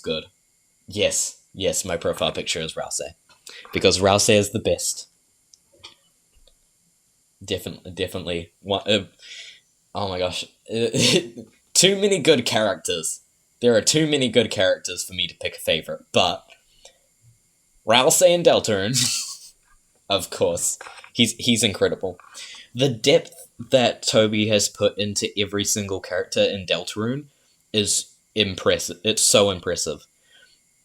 good. Yes, my profile picture is Rouse. Because Rouse is the best. Definitely. Oh my gosh. Too many good characters. There are too many good characters for me to pick a favorite, but Rouse and Deltarune, of course. He's incredible. The depth that Toby has put into every single character in Deltarune is impressive. It's so impressive.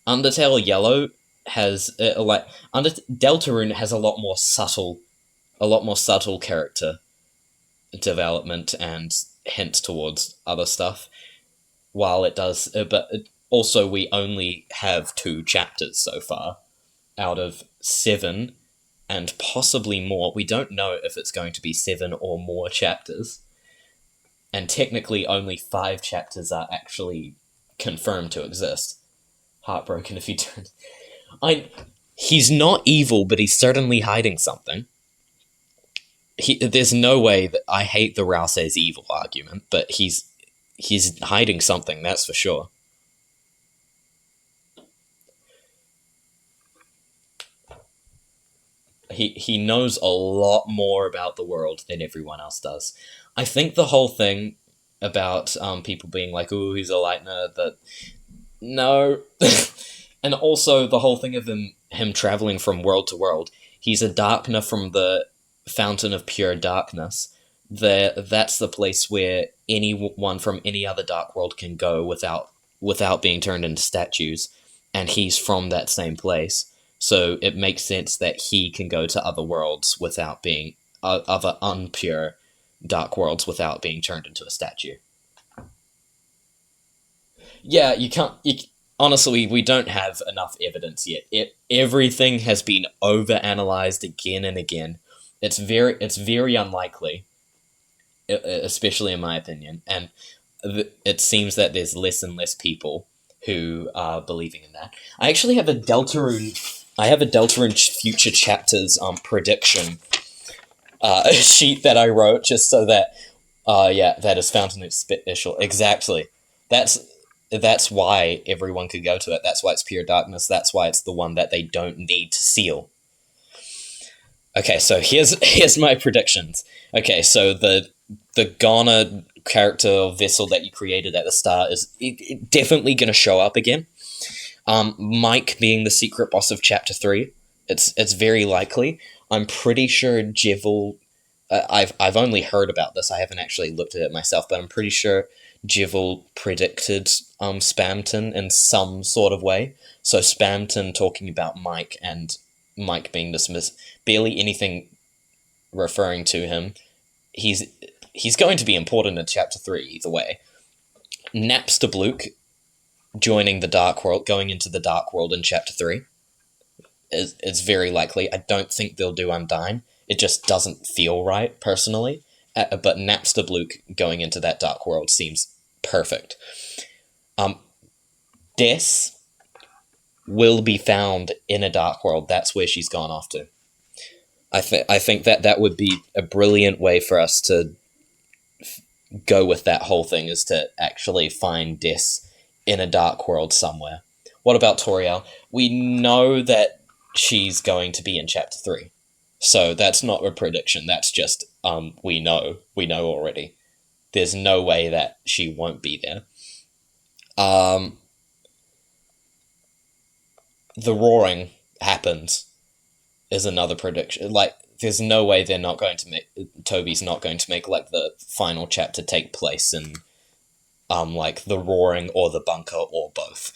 Undertale Yellow has Deltarune has a lot more subtle character development and hints towards other stuff. While it does, but also we only have 2 chapters so far out of 7, and possibly more. We don't know if it's going to be 7 or more chapters, and technically only 5 chapters are actually confirmed to exist. Heartbroken if you don't. He's not evil, but he's certainly hiding something. There's no way that I hate the Rouse as evil argument, but he's hiding something, that's for sure. He knows a lot more about the world than everyone else does. I think the whole thing about people being like, "Ooh, he's a lightner," that no, and also the whole thing of him traveling from world to world. He's a darkner from the Fountain of Pure Darkness. That's the place where anyone from any other dark world can go without being turned into statues, and he's from that same place. So it makes sense that he can go to other worlds without being other unpure dark worlds without being turned into a statue. Yeah, you can't. Honestly, we don't have enough evidence yet. Everything has been overanalyzed again and again. It's very unlikely, especially in my opinion, and it seems that there's less and less people who are believing in that. I actually have a Deltarune Future Chapters prediction sheet that I wrote just so that that is Fountain of Special. Exactly. That's why everyone could go to it. That's why it's Pure Darkness. That's why it's the one that they don't need to seal. Okay, so here's my predictions. Okay, so the Ghana character or vessel that you created at the start is definitely going to show up again. Mike being the secret boss of Chapter 3, it's very likely. I'm pretty sure Jevil... I've only heard about this, I haven't actually looked at it myself, but I'm pretty sure Jevil predicted Spamton in some sort of way. So Spamton talking about Mike and Mike being dismissed, barely anything referring to him. He's going to be important in Chapter 3 either way. Napster Bluke joining the Dark World, going into the Dark World in Chapter 3 is very likely. I don't think they'll do Undyne. It just doesn't feel right, personally. But Napster Bluke going into that Dark World seems perfect. Des will be found in a Dark World. That's where she's gone off to. I think that would be a brilliant way for us to go with that whole thing, is to actually find Des in a Dark World somewhere. What about Toriel? We know that she's going to be in Chapter 3. So that's not a prediction, that's just, we know already. There's no way that she won't be there. The roaring happens is another prediction. Like, there's no way they're not going to make... Toby's not going to make, like, the final chapter take place in, like, the roaring or the bunker or both.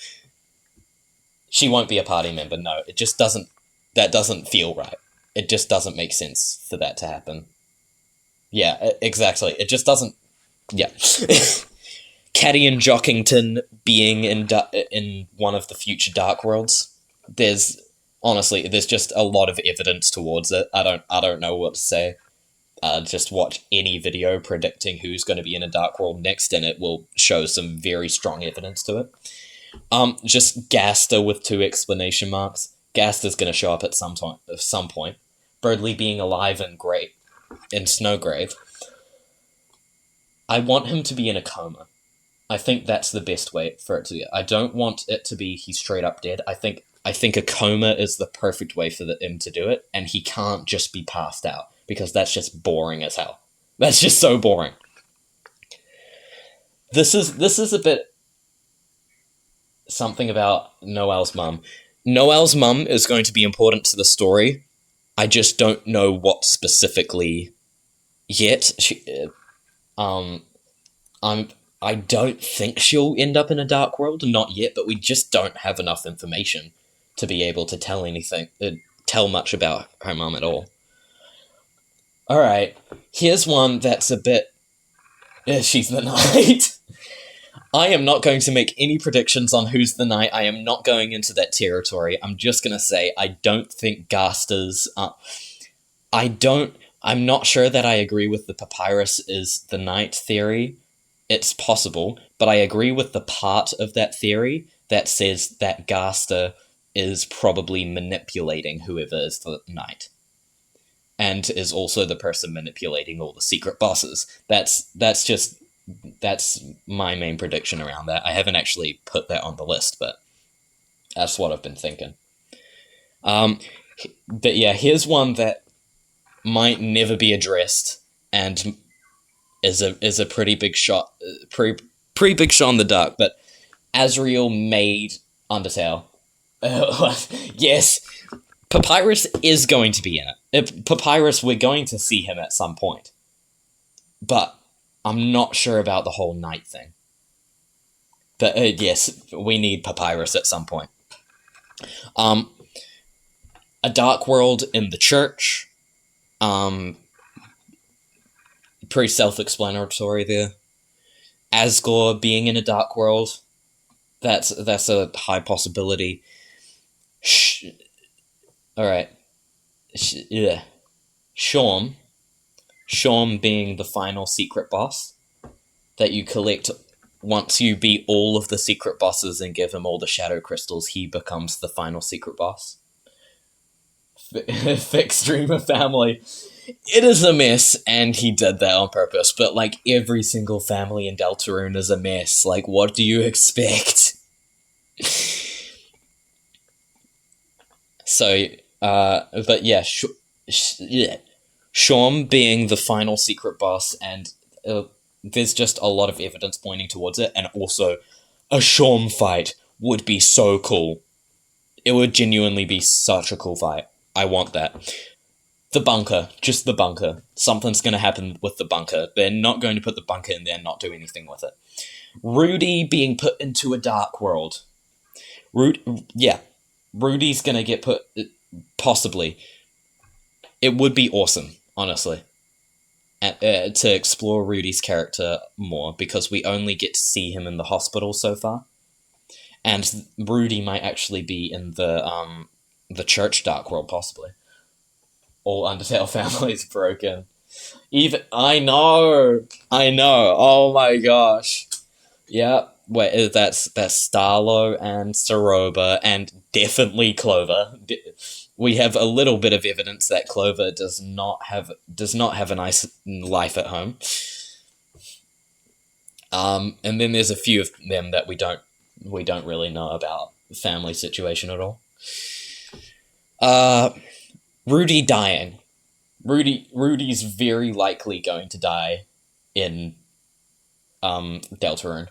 She won't be a party member, no. It just doesn't... That doesn't feel right. It just doesn't make sense for that to happen. Yeah, exactly. It just doesn't... Yeah. Caddy and Jockington being in one of the future Dark Worlds. There's just a lot of evidence towards it. I don't know what to say. Just watch any video predicting who's going to be in a Dark World next, and it will show some very strong evidence to it. Just Gaster with 2 exclamation marks. Gaster's going to show up at some point. Birdley being alive in Snowgrave. I want him to be in a coma. I think that's the best way for it to be. I don't want it to be he's straight up dead. I think a coma is the perfect way for him to do it, and he can't just be passed out because that's just boring as hell. That's just so boring. This is a bit something about Noel's mum. Noel's mum is going to be important to the story. I just don't know what specifically yet. Um, I'm I don't think she'll end up in a dark world, not yet, but we just don't have enough information to be able to tell much about her mum at all. All right, here's one that's a bit. She's the knight. I am not going to make any predictions on who's the knight. I am not going into that territory. I'm just going to say I don't think Gasters. I don't. I'm not sure that I agree with the papyrus is the knight theory. It's possible, but I agree with the part of that theory that says that Gaster is probably manipulating whoever is the knight, and is also the person manipulating all the secret bosses. That's my main prediction around that. I haven't actually put that on the list, but that's what I've been thinking. Um, but yeah, here's one that might never be addressed and is a pretty big shot, pretty big shot in the dark. But Azrael made Undertale. Yes, Papyrus is going to be in it. Papyrus, we're going to see him at some point, but I'm not sure about the whole night thing. But yes, we need Papyrus at some point. Um, a dark world in the church. Pretty self-explanatory there. Asgore being in a dark world. That's a high possibility. All right. Yeah. Shawm being the final secret boss that you collect once you beat all of the secret bosses and give him all the shadow crystals, he becomes the final secret boss. Fixed Dreamer family. It is a mess, and he did that on purpose, but like every single family in Deltarune is a mess. Like, what do you expect? So, but yeah, yeah. Shawm being the final secret boss, and there's just a lot of evidence pointing towards it, and also a Shawm fight would be so cool. It would genuinely be such a cool fight. I want that. The bunker, just the bunker. Something's going to happen with the bunker. They're not going to put the bunker in there and not do anything with it. Rudy being put into a dark world. Rudy's going to get put, possibly. It would be awesome, honestly, to explore Rudy's character more, because we only get to see him in the hospital so far. And Rudy might actually be in the church dark world, possibly. All Undertale families broken. I know. Oh my gosh. Yeah. Wait, that's Starlo and Saroba and definitely Clover. We have a little bit of evidence that Clover does not have a nice life at home. And then there's a few of them that we don't really know about the family situation at all. Rudy dying. Rudy's very likely going to die in Deltarune.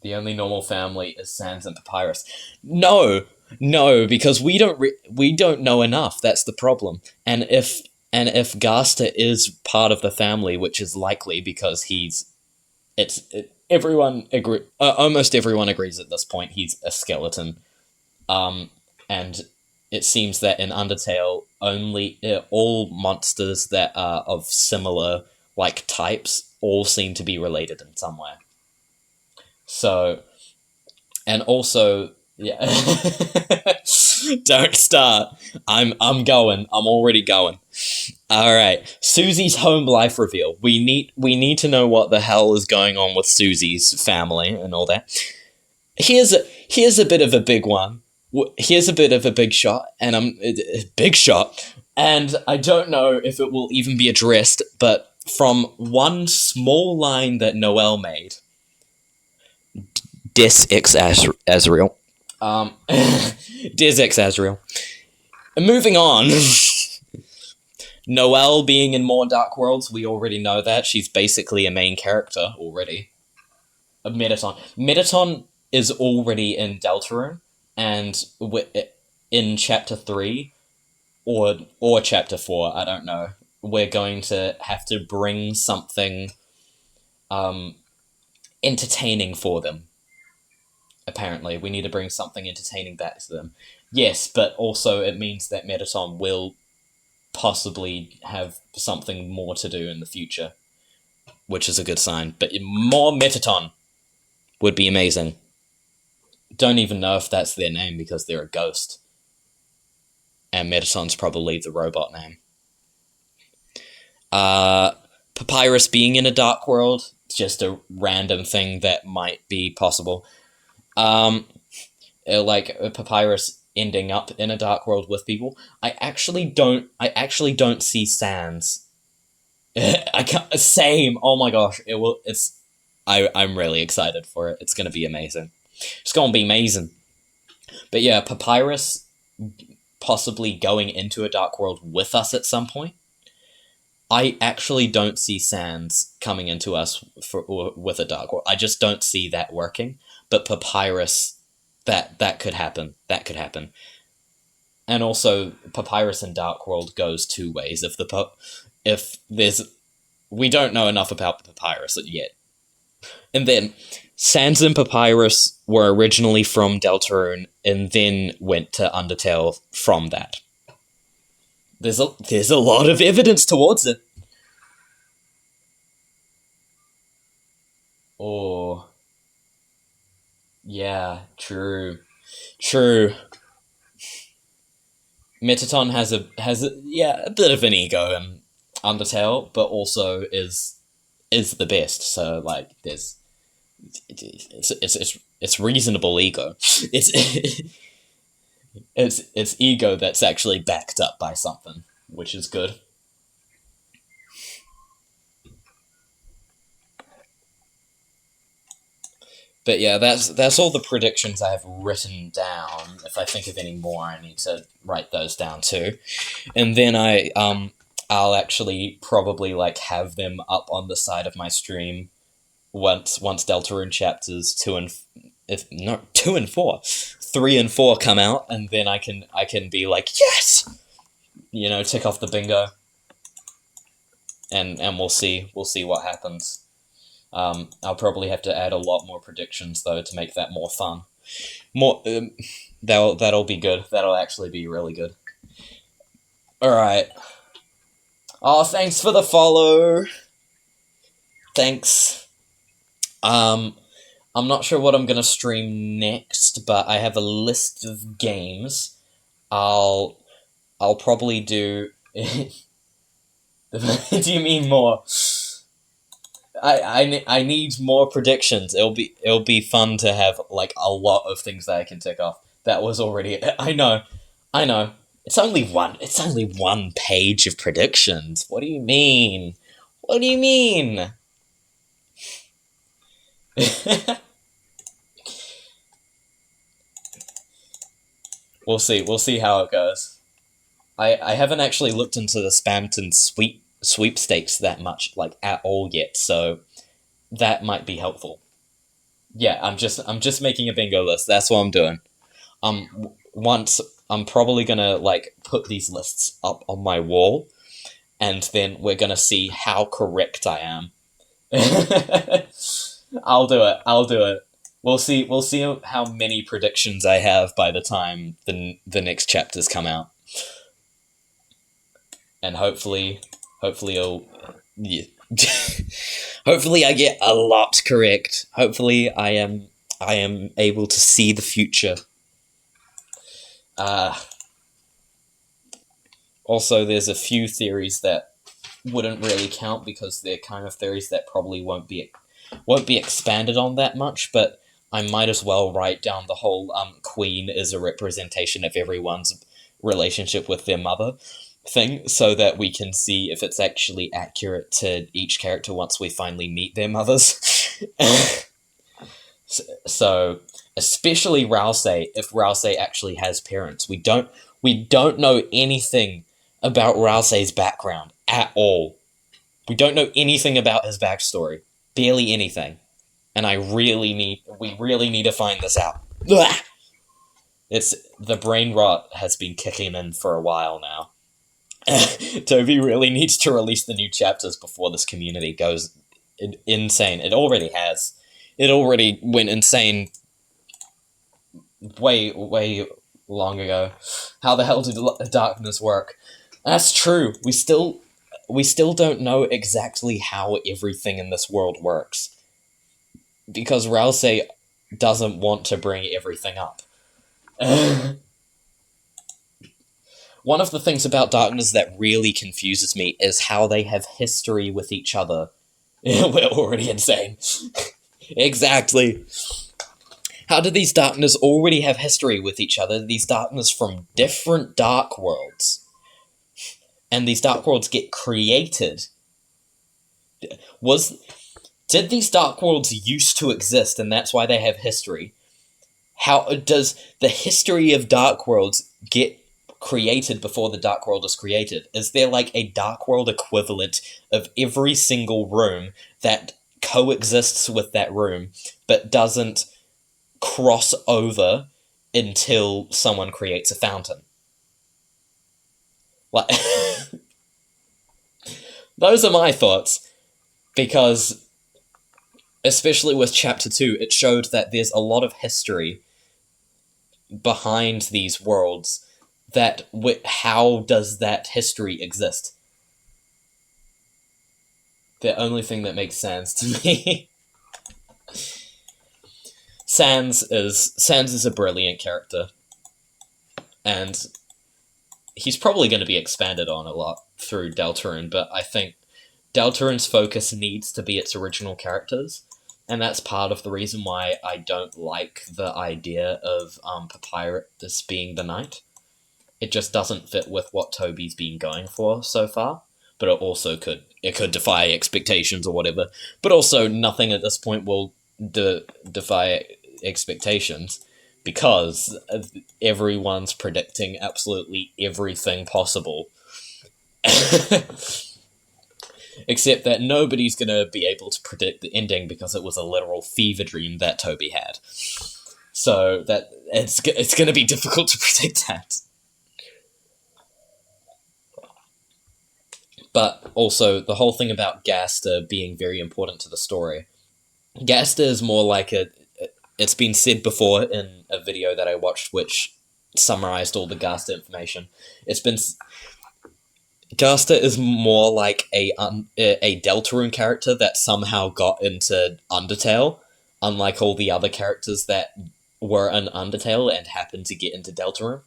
The only normal family is Sans and Papyrus. No, because we don't know enough. That's the problem. And if Gaster is part of the family, which is likely because almost everyone agrees at this point he's a skeleton. And it seems that in Undertale, only all monsters that are of similar like types all seem to be related in some way. So, and also, yeah, don't start. I'm going. I'm already going. All right, Susie's home life reveal. We need to know what the hell is going on with Susie's family and all that. Here's a bit of a big one. Here's a bit of a big shot, and and I don't know if it will even be addressed, but from one small line that Noelle made, Des X Azrael. Des X Azrael. Moving on. Noelle being in more Dark Worlds, we already know that. She's basically a main character already. Mettaton. Mettaton is already in Deltarune, and in Chapter 3, or Chapter 4, I don't know, we're going to have to bring something entertaining for them. Apparently, we need to bring something entertaining back to them. Yes, but also it means that Mettaton will possibly have something more to do in the future, which is a good sign. But more Mettaton would be amazing. Don't even know if that's their name because they're a ghost. And Mettaton's probably the robot name. Papyrus being in a Dark World, just a random thing that might be possible. Like Papyrus ending up in a Dark World with people. I actually don't see Sans. I can't. Same. Oh my gosh! I'm really excited for it. It's gonna be amazing. It's gonna be amazing. But yeah, Papyrus possibly going into a Dark World with us at some point. I actually don't see Sans coming into us with a Dark World. I just don't see that working. But Papyrus, that could happen. That could happen. And also, Papyrus in Dark World goes two ways. We don't know enough about Papyrus yet. And then, Sans and Papyrus were originally from Deltarune, and then went to Undertale from that. There's a lot of evidence towards it. Oh. Yeah, true. Mettaton has a bit of an ego in Undertale, but also is the best. So like, it's reasonable ego. It's ego that's actually backed up by something, which is good. But yeah, that's all the predictions I have written down. If I think of any more, I need to write those down too. And then I'll actually probably like have them up on the side of my stream once Deltarune Chapters 2 and 4, 3 and 4 come out, and then I can be like, yes, tick off the bingo, and we'll see what happens. I'll probably have to add a lot more predictions though to make that more fun. That'll be good. That'll actually be really good. All right. Oh, thanks for the follow. Thanks. I'm not sure what I'm gonna stream next, but I have a list of games. I'll probably do. Do you mean more? I need more predictions. It'll be fun to have like a lot of things that I can tick off. That was already. I know. It's only one page of predictions. What do you mean? We'll see how it goes. I haven't actually looked into the Spamton sweepstakes that much, like, at all yet, so that might be helpful. Yeah, I'm just making a bingo list. That's what I'm doing. Once I'm probably gonna like put these lists up on my wall, and then we're gonna see how correct I am. I'll do it. We'll see how many predictions I have by the time the next chapters come out. And hopefully yeah. Hopefully I get a lot correct. Hopefully I am able to see the future. Also, there's a few theories that wouldn't really count because they're kind of theories that probably won't be expanded on that much, but I might as well write down the whole Queen is a representation of everyone's relationship with their mother thing, so that we can see if it's actually accurate to each character once we finally meet their mothers. So, especially Rousey, if Rousey actually has parents, we don't know anything about Rousey's background at all. We don't know anything about his backstory, barely anything, and we really need to find this out. Blah! It's the brain rot has been kicking in for a while now. Toby really needs to release the new chapters before this community goes insane. It already has. It already went insane way long ago. How the hell did darkness work? That's true. We still don't know exactly how everything in this world works because Rousey doesn't want to bring everything up. One of the things about darkness that really confuses me is how they have history with each other. We're already insane. Exactly. How do these darkness already have history with each other? These darkness from different dark worlds. And these dark worlds get created. Did these dark worlds used to exist and that's why they have history? How does the history of dark worlds get created before the dark world is created? Is there like a dark world equivalent of every single room that coexists with that room but doesn't cross over until someone creates a fountain? Like, those are my thoughts, because especially with chapter 2, it showed that there's a lot of history behind these worlds. That how does that history exist? The only thing that makes sense to me. Sans is a brilliant character, and he's probably going to be expanded on a lot through Deltarune, but I think Deltarune's focus needs to be its original characters, and that's part of the reason why I don't like the idea of Papyrus being the knight. It just doesn't fit with what Toby's been going for so far, but it also could defy expectations or whatever, but also nothing at this point will defy expectations, because everyone's predicting absolutely everything possible. Except that nobody's gonna be able to predict the ending because it was a literal fever dream that Toby had. So that it's gonna be difficult to predict that. But also, the whole thing about Gaster being very important to the story. Gaster is more like it's been said before in a video that I watched which summarized all the Gaster information. Gaster is more like a Deltarune character that somehow got into Undertale, unlike all the other characters that were in Undertale and happened to get into Deltarune.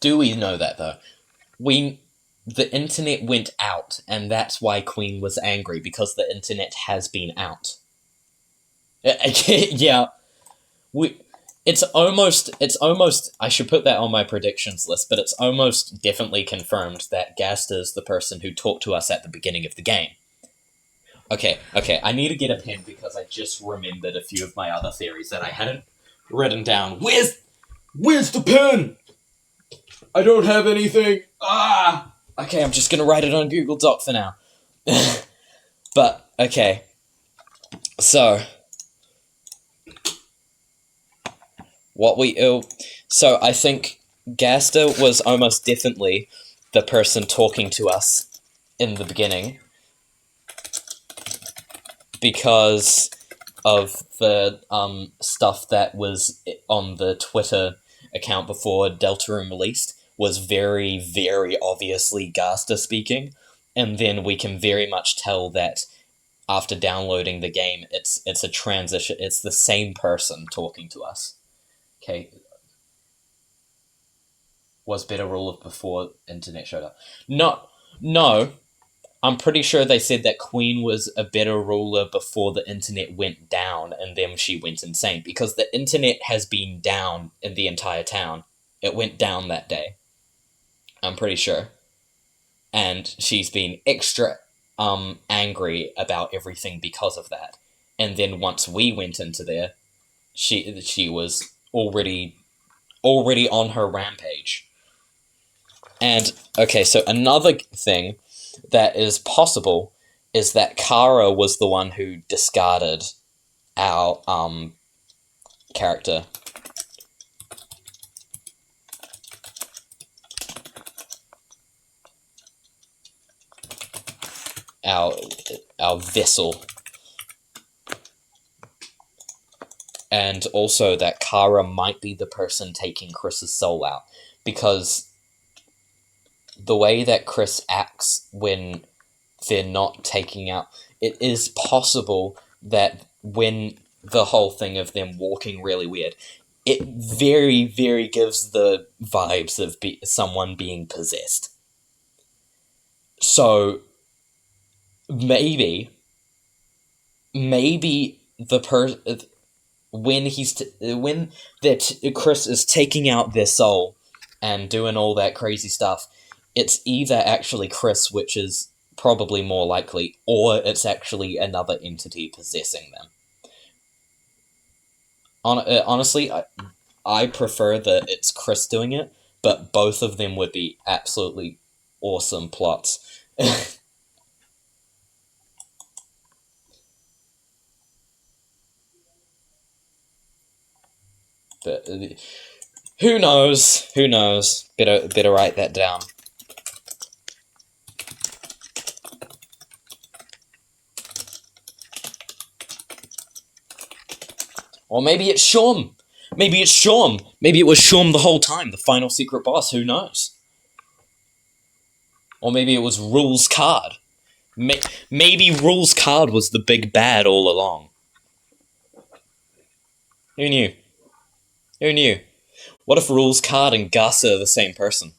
Do we know that, though? The internet went out, and that's why Queen was angry, because the internet has been out. Yeah. It's almost, I should put that on my predictions list, but it's almost definitely confirmed that Gaster's the person who talked to us at the beginning of the game. Okay, I need to get a pen because I just remembered a few of my other theories that I hadn't written down. Where's the pen? I don't have anything. Okay, I'm just gonna write it on Google Doc for now. But, okay. So I think Gaster was almost definitely the person talking to us in the beginning, because of the stuff that was on the Twitter account before Deltarune released was very, very obviously Gaster speaking, and then we can very much tell that after downloading the game, it's a transition. It's the same person talking to us. Okay, was better ruler before internet showed up. No. I'm pretty sure they said that Queen was a better ruler before the internet went down, and then she went insane, because the internet has been down in the entire town. It went down that day. I'm pretty sure. and she's been extra angry about everything because of that. And then once we went into there, she was already on her rampage. And okay, so another thing that is possible is that Kara was the one who discarded our character, our our vessel, and also that Kara might be the person taking Chris's soul out, because the way that Chris acts when they're not taking out, it is possible that when the whole thing of them walking really weird, it very, very gives the vibes of someone being possessed. So maybe the when when that Chris is taking out their soul and doing all that crazy stuff, it's either actually Chris, which is probably more likely, or it's actually another entity possessing them. Honestly, I prefer that it's Chris doing it, but both of them would be absolutely awesome plots. But who knows? Who knows? Better write that down. Or maybe it's Shorm. Maybe it's Shorm. Maybe it was Shorm the whole time, the final secret boss. Who knows? Or maybe it was Rule's card. Maybe Rule's card was the big bad all along. Who knew? Who knew? What if Rule's card and Gaster are the same person?